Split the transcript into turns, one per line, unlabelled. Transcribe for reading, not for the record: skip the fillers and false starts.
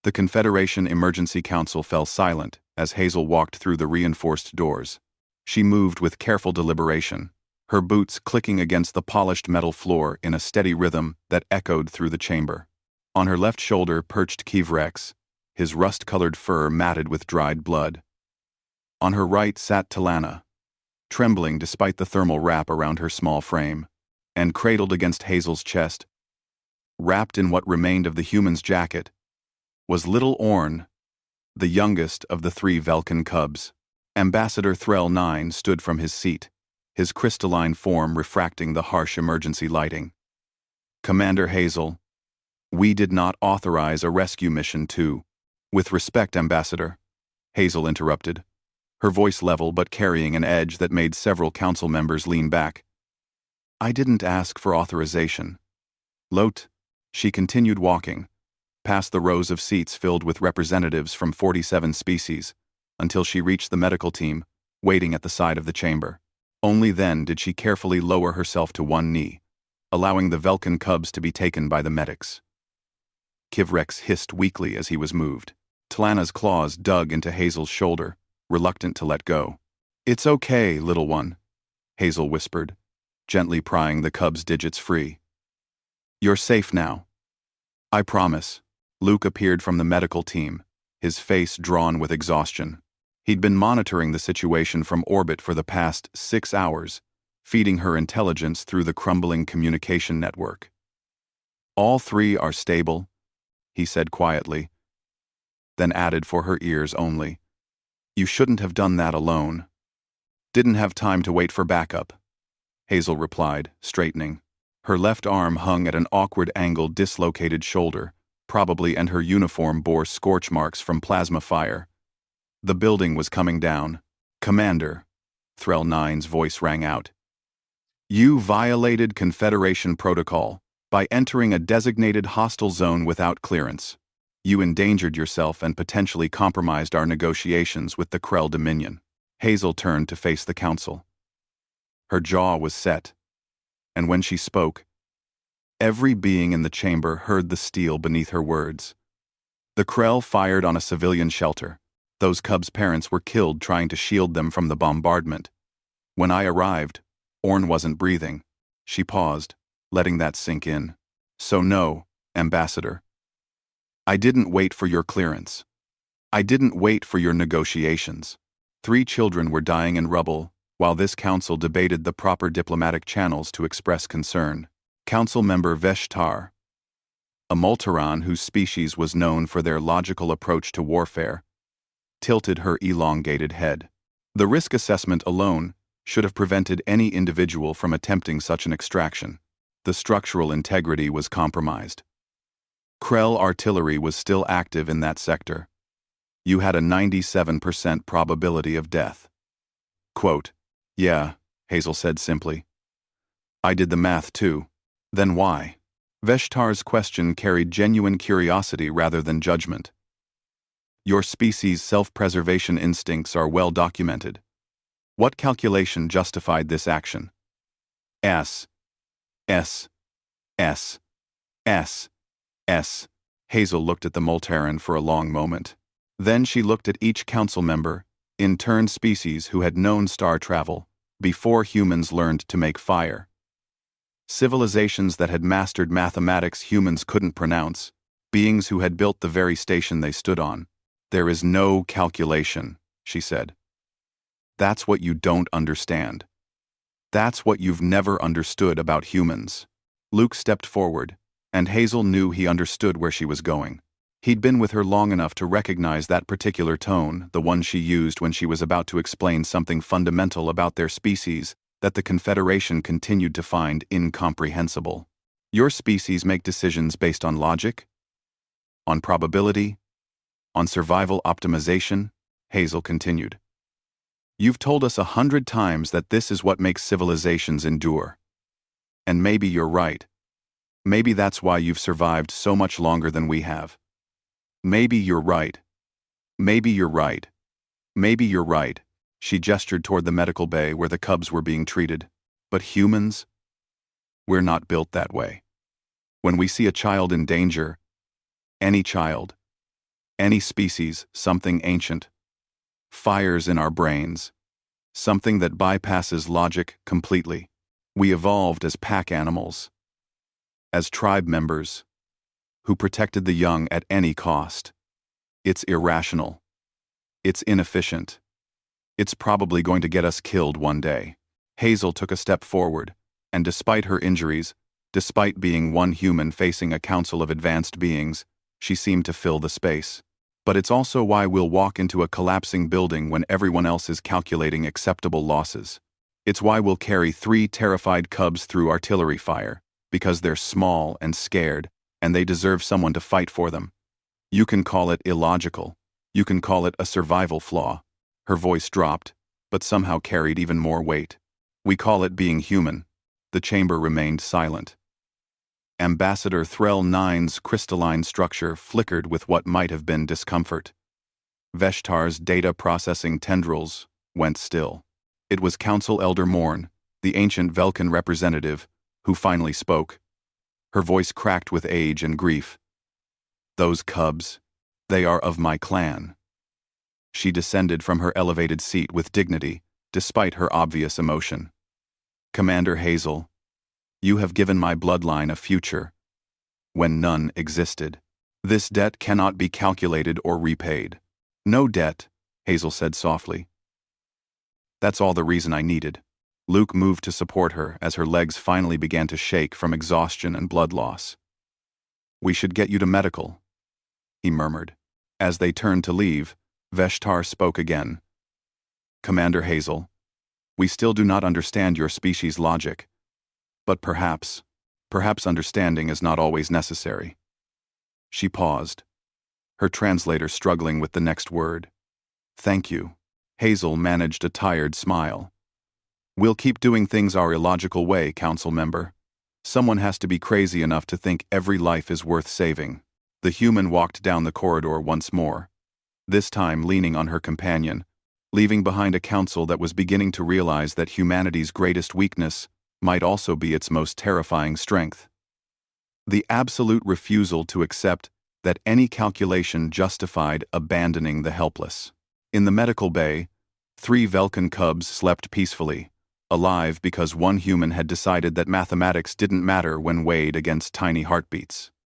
The Confederation Emergency Council fell silent as Hazel walked through the reinforced doors. She moved with careful deliberation, her boots clicking against the polished metal floor in a steady rhythm that echoed through the chamber. On her left shoulder perched Kivrex, his rust-colored fur matted with dried blood. On her right sat Talana, trembling despite the thermal wrap around her small frame, and cradled against Hazel's chest, wrapped in what remained of the human's jacket, was little Orn, the youngest of the 3 Velkan cubs. Ambassador Threll 9 stood from his seat, his crystalline form refracting the harsh emergency lighting. "Commander Hazel, we did not authorize a rescue mission to—" "With respect, Ambassador," Hazel interrupted, her voice level but carrying an edge that made several council members lean back. "I didn't ask for authorization." Lot, she continued walking, past the rows of seats filled with representatives from 47 species, until she reached the medical team, waiting at the side of the chamber. Only then did she carefully lower herself to one knee, allowing the Velkan cubs to be taken by the medics. Kivrex hissed weakly as he was moved. Talana's claws dug into Hazel's shoulder, reluctant to let go. "It's okay, little one," Hazel whispered, gently prying the cub's digits free. "You're safe now. I promise." Luke appeared from the medical team, his face drawn with exhaustion. He'd been monitoring the situation from orbit for the past 6 hours, feeding her intelligence through the crumbling communication network. "All 3 are stable," he said quietly, then added for her ears only, "You shouldn't have done that alone." "Didn't have time to wait for backup," Hazel replied, straightening. Her left arm hung at an awkward angle, dislocated shoulder, probably, and her uniform bore scorch marks from plasma fire. The building was coming down. "Commander," Threll 9's voice rang out, "you violated Confederation protocol by entering a designated hostile zone without clearance. You endangered yourself and potentially compromised our negotiations with the Krell Dominion." Hazel turned to face the council. Her jaw was set, and when she spoke, every being in the chamber heard the steel beneath her words. "The Krell fired on a civilian shelter. Those cubs' parents were killed trying to shield them from the bombardment. When I arrived, Orn wasn't breathing." She paused, letting that sink in. "So no, Ambassador. I didn't wait for your clearance. I didn't wait for your negotiations. 3 children were dying in rubble, while this council debated the proper diplomatic channels to express concern." Council member Veshtar, a Molteran whose species was known for their logical approach to warfare, tilted her elongated head. The risk assessment alone should have prevented any individual from attempting such an extraction. The structural integrity was compromised. Krell artillery was still active in that sector. You had a 97% probability of death. Quote, "Yeah," Hazel said simply. "I did the math too. Then why?" Veshtar's question carried genuine curiosity rather than judgment. "Your species' self-preservation instincts are well documented. What calculation justified this action?" S. S. S. S. S. Hazel looked at the Molteran for a long moment. Then she looked at each council member, in turn species who had known star travel, before humans learned to make fire. Civilizations that had mastered mathematics humans couldn't pronounce, beings who had built the very station they stood on. "There is no calculation," she said. "That's what you don't understand. That's what you've never understood about humans." Luke stepped forward, and Hazel knew he understood where she was going. He'd been with her long enough to recognize that particular tone, the one she used when she was about to explain something fundamental about their species that the Confederation continued to find incomprehensible. "Your species make decisions based on logic? On probability? On survival optimization?" Hazel continued. "You've told us 100 times that this is what makes civilizations endure. And maybe you're right. Maybe that's why you've survived so much longer than we have. Maybe you're right. Maybe you're right. Maybe you're right." She gestured toward the medical bay where the cubs were being treated. "But humans? We're not built that way. When we see a child in danger, any child, Any species, something ancient. Fires in our brains. Something that bypasses logic completely. We evolved as pack animals. As tribe members. Who protected the young at any cost. It's irrational. It's inefficient. It's probably going to get us killed one day. Hazel took a step forward, and despite her injuries, despite being one human facing a council of advanced beings, she seemed to fill the space. But it's also why we'll walk into a collapsing building when everyone else is calculating acceptable losses. It's why we'll carry 3 terrified cubs through artillery fire, because they're small and scared, and they deserve someone to fight for them. You can call it illogical. You can call it a survival flaw. Her voice dropped, but somehow carried even more weight. We call it being human. The chamber remained silent. Ambassador Threll 9's crystalline structure flickered with what might have been discomfort. Veshtar's data processing tendrils went still. It was Council Elder Morn, the ancient Velkan representative, who finally spoke. Her voice cracked with age and grief. Those cubs, they are of my clan. She descended from her elevated seat with dignity, despite her obvious emotion. Commander Hazel, you have given my bloodline a future, when none existed. This debt cannot be calculated or repaid. No debt, Hazel said softly. That's all the reason I needed. Luke moved to support her as her legs finally began to shake from exhaustion and blood loss. We should get you to medical, he murmured. As they turned to leave, Veshtar spoke again. Commander Hazel, we still do not understand your species' logic. But perhaps understanding is not always necessary. She paused, her translator struggling with the next word. Thank you. Hazel managed a tired smile. We'll keep doing things our illogical way, council member. Someone has to be crazy enough to think every life is worth saving. The human walked down the corridor once more, this time leaning on her companion, leaving behind a council that was beginning to realize that humanity's greatest weakness might also be its most terrifying strength. The absolute refusal to accept that any calculation justified abandoning the helpless. In the medical bay, 3 Velkan cubs slept peacefully, alive because one human had decided that mathematics didn't matter when weighed against tiny heartbeats.